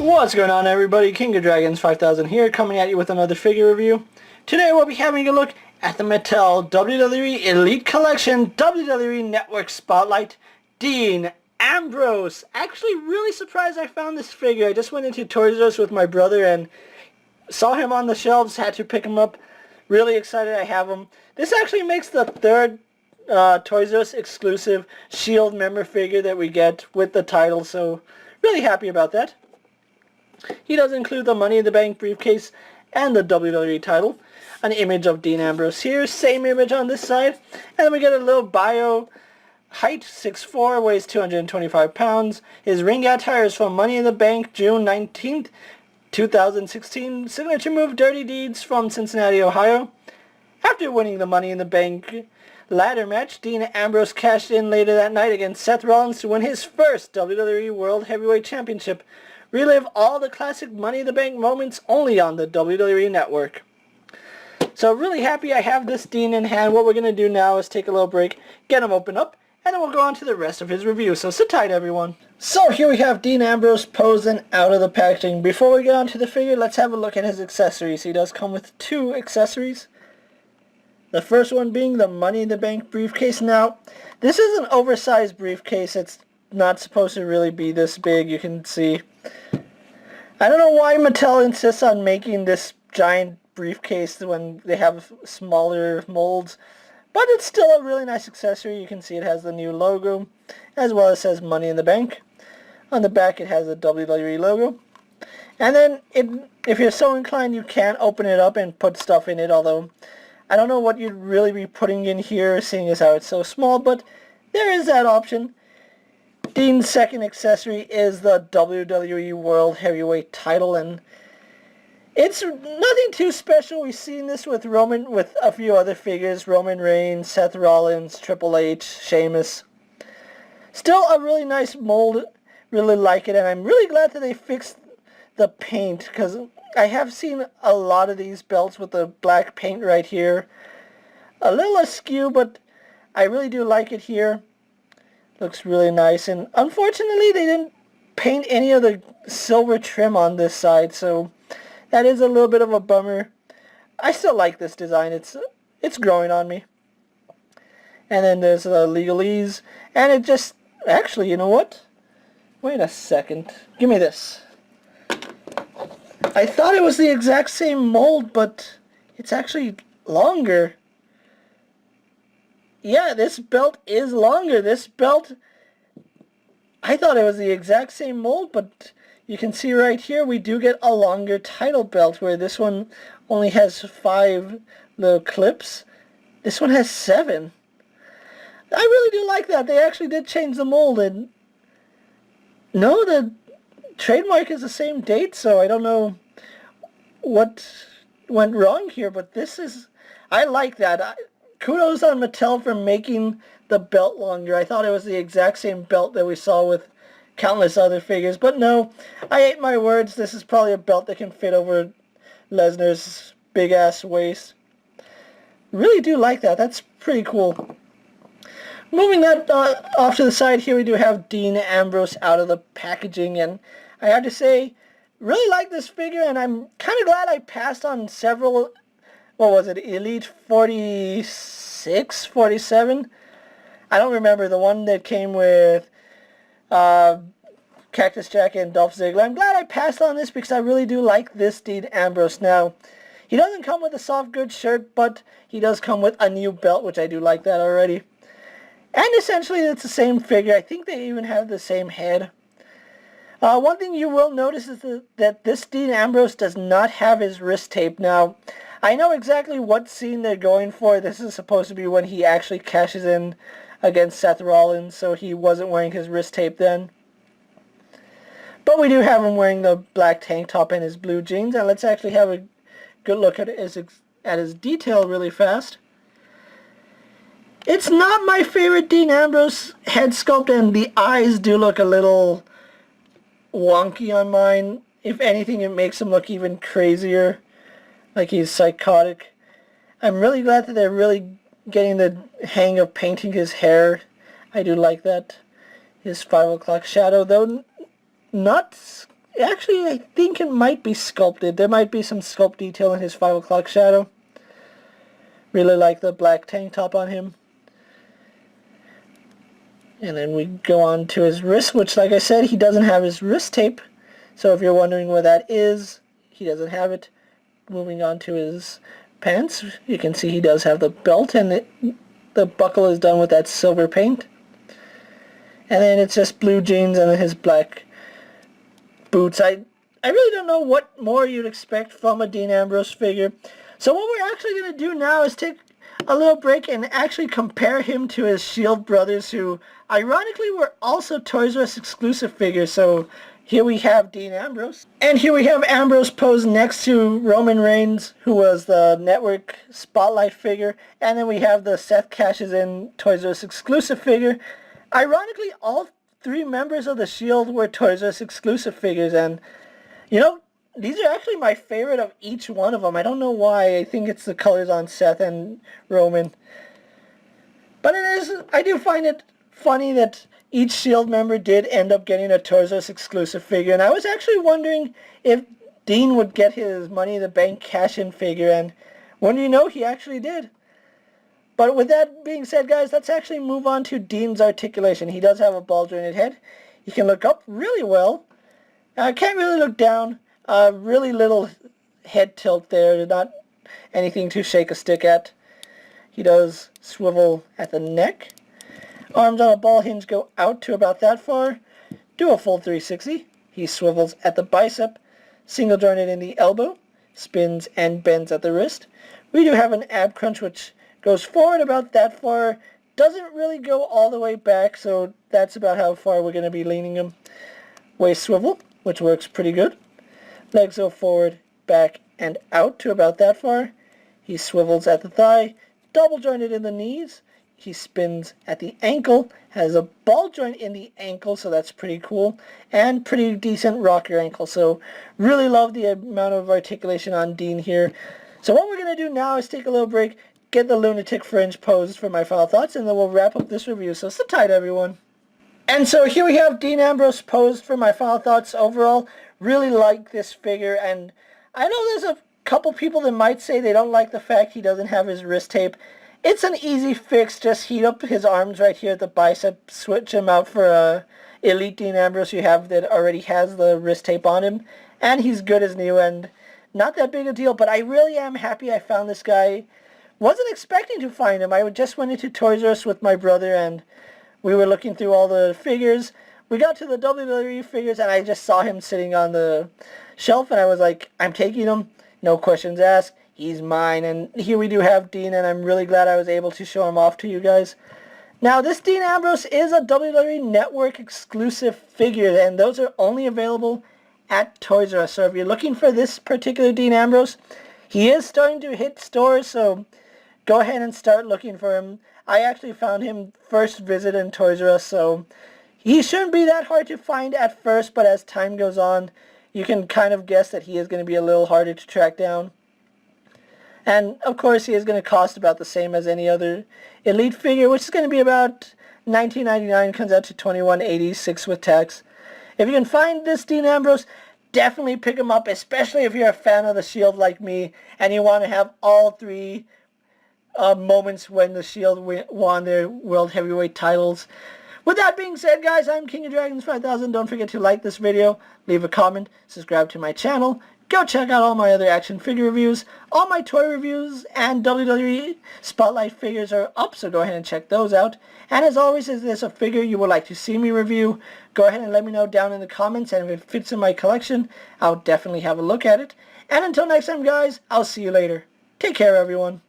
What's going on, everybody? KingofDragons 5000 here, coming at you with another figure review. Today we'll be having a look at the Mattel WWE Elite Collection WWE Network Spotlight Dean Ambrose. Actually, really surprised I found this figure. I just went into Toys R Us with my brother and saw him on the shelves, had to pick him up. Really excited I have him. This actually makes the third Toys R Us exclusive Shield member figure that we get with the title, so really happy about that. He does include the Money in the Bank briefcase and the WWE title. An image of Dean Ambrose here, same image on this side. And then we get a little bio. Height 6'4", weighs 225 pounds. His ring attire is from Money in the Bank, June 19th, 2016. Signature move, Dirty Deeds from Cincinnati, Ohio. After winning the Money in the Bank ladder match, Dean Ambrose cashed in later that night against Seth Rollins to win his first WWE World Heavyweight Championship. Relive all the classic Money in the Bank moments only on the WWE Network. So really happy I have this Dean in hand. What we're going to do now is take a little break, get him open up, and then we'll go on to the rest of his review. So sit tight, everyone. So here we have Dean Ambrose posing out of the packaging. Before we get on to the figure, let's have a look at his accessories. He does come with two accessories. The first one being the Money in the Bank briefcase. Now, this is an oversized briefcase. It's not supposed to really be this big, you can see. I don't know why Mattel insists on making this giant briefcase when they have smaller molds, but it's still a really nice accessory. You can see it has the new logo, as well as says Money in the Bank. On the back it has the WWE logo. And then, if you're so inclined, you can open it up and put stuff in it, although I don't know what you'd really be putting in here, seeing as how it's so small, but there is that option. Dean's second accessory is the WWE World Heavyweight title, and it's nothing too special. We've seen this with a few other figures, Roman Reigns, Seth Rollins, Triple H, Sheamus. Still a really nice mold, really like it, and I'm really glad that they fixed the paint, because I have seen a lot of these belts with the black paint right here. A little askew, but I really do like it here. Looks really nice, and unfortunately they didn't paint any of the silver trim on this side, so that is a little bit of a bummer. I still like this design. It's growing on me. And then there's the legalese, and it just, actually, you know what? Wait a second. Give me this. I thought it was the exact same mold, but it's actually longer. Yeah, this belt is longer. This belt, I thought it was the exact same mold, but you can see right here we do get a longer title belt, where this one only has 5 little clips. This one has 7. I really do like that. They actually did change the mold, and no, the trademark is the same date, so I don't know what went wrong here, but this is, I like that. Kudos on Mattel for making the belt longer. I thought it was the exact same belt that we saw with countless other figures, but no, I ate my words. This is probably a belt that can fit over Lesnar's big-ass waist. Really do like that. That's pretty cool. Moving that off to the side here, we do have Dean Ambrose out of the packaging, and I have to say, really like this figure, and I'm kind of glad I passed on several, what was it, Elite 46, 47? I don't remember, the one that came with Cactus Jack and Dolph Ziggler. I'm glad I passed on this because I really do like this Dean Ambrose. Now, he doesn't come with a soft goods shirt, but he does come with a new belt, which I do like that already. And essentially it's the same figure. I think they even have the same head. One thing you will notice is that this Dean Ambrose does not have his wrist tape. Now, I know exactly what scene they're going for. This is supposed to be when he actually cashes in against Seth Rollins, so he wasn't wearing his wrist tape then. But we do have him wearing the black tank top and his blue jeans, and let's actually have a good look at his detail really fast. It's not my favorite Dean Ambrose head sculpt, and the eyes do look a little wonky on mine. If anything, it makes him look even crazier, like he's psychotic. I'm really glad that they're really getting the hang of painting his hair. I do like that. His 5 o'clock shadow, though not Actually, I think it might be sculpted. There might be some sculpt detail in his 5 o'clock shadow. Really like the black tank top on him. And then we go on to his wrist, which, like I said, he doesn't have his wrist tape. So if you're wondering where that is, he doesn't have it. Moving on to his pants, you can see he does have the belt, and the buckle is done with that silver paint. And then it's just blue jeans and his black boots. I really don't know what more you'd expect from a Dean Ambrose figure. So what we're actually going to do now is take a little break and actually compare him to his Shield brothers, who ironically were also Toys R Us exclusive figures. So here we have Dean Ambrose, and here we have Ambrose posed next to Roman Reigns, who was the network spotlight figure, and then we have the Seth Cashes in Toys R Us exclusive figure. Ironically, all three members of the Shield were Toys R Us exclusive figures, and you know, these are actually my favorite of each one of them. I don't know why. I think it's the colors on Seth and Roman. But I do find it funny that each Shield member did end up getting a Toys R Us exclusive figure. And I was actually wondering if Dean would get his Money in the Bank cash-in figure. And when you know, he actually did. But with that being said, guys, let's actually move on to Dean's articulation. He does have a ball-jointed head. He can look up really well. Can't really look down. Really little head tilt there, not anything to shake a stick at. He does swivel at the neck. Arms on a ball hinge go out to about that far. Do a full 360. He swivels at the bicep, single jointed in the elbow, spins and bends at the wrist. We do have an ab crunch which goes forward about that far. Doesn't really go all the way back, so that's about how far we're going to be leaning him. Waist swivel, which works pretty good. Legs go forward, back, and out to about that far. He swivels at the thigh, double jointed in the knees. He spins at the ankle, has a ball joint in the ankle, so that's pretty cool, and pretty decent rocker ankle. So really love the amount of articulation on Dean here. So what we're going to do now is take a little break, get the lunatic fringe posed for my final thoughts, and then we'll wrap up this review. So sit tight, everyone. And so here we have Dean Ambrose posed for my final thoughts. Overall, really like this figure, and I know there's a couple people that might say they don't like the fact he doesn't have his wrist tape. It's an easy fix. Just heat up his arms right here at the bicep, switch him out for a Elite Dean Ambrose you have that already has the wrist tape on him, and he's good as new, and not that big a deal. But I really am happy I found this guy. Wasn't expecting to find him. I just went into Toys R Us with my brother, and we were looking through all the figures. We got to the WWE figures, and I just saw him sitting on the shelf, and I was like, I'm taking him. No questions asked. He's mine. And here we do have Dean, and I'm really glad I was able to show him off to you guys. Now, this Dean Ambrose is a WWE Network exclusive figure, and those are only available at Toys R Us. So if you're looking for this particular Dean Ambrose, he is starting to hit stores, so go ahead and start looking for him. I actually found him first visit in Toys R Us, so he shouldn't be that hard to find at first, but as time goes on, you can kind of guess that he is going to be a little harder to track down. And, of course, he is going to cost about the same as any other Elite figure, which is going to be about $19.99, comes out to $21.86 with tax. If you can find this Dean Ambrose, definitely pick him up, especially if you're a fan of the Shield like me, and you want to have all three moments when the Shield won their World Heavyweight titles. With that being said, guys, I'm King of Dragons 5000. Don't forget to like this video, leave a comment, subscribe to my channel. Go check out all my other action figure reviews. All my toy reviews and WWE Spotlight figures are up, so go ahead and check those out. And as always, if there's a figure you would like to see me review, go ahead and let me know down in the comments, and if it fits in my collection, I'll definitely have a look at it. And until next time, guys, I'll see you later. Take care, everyone.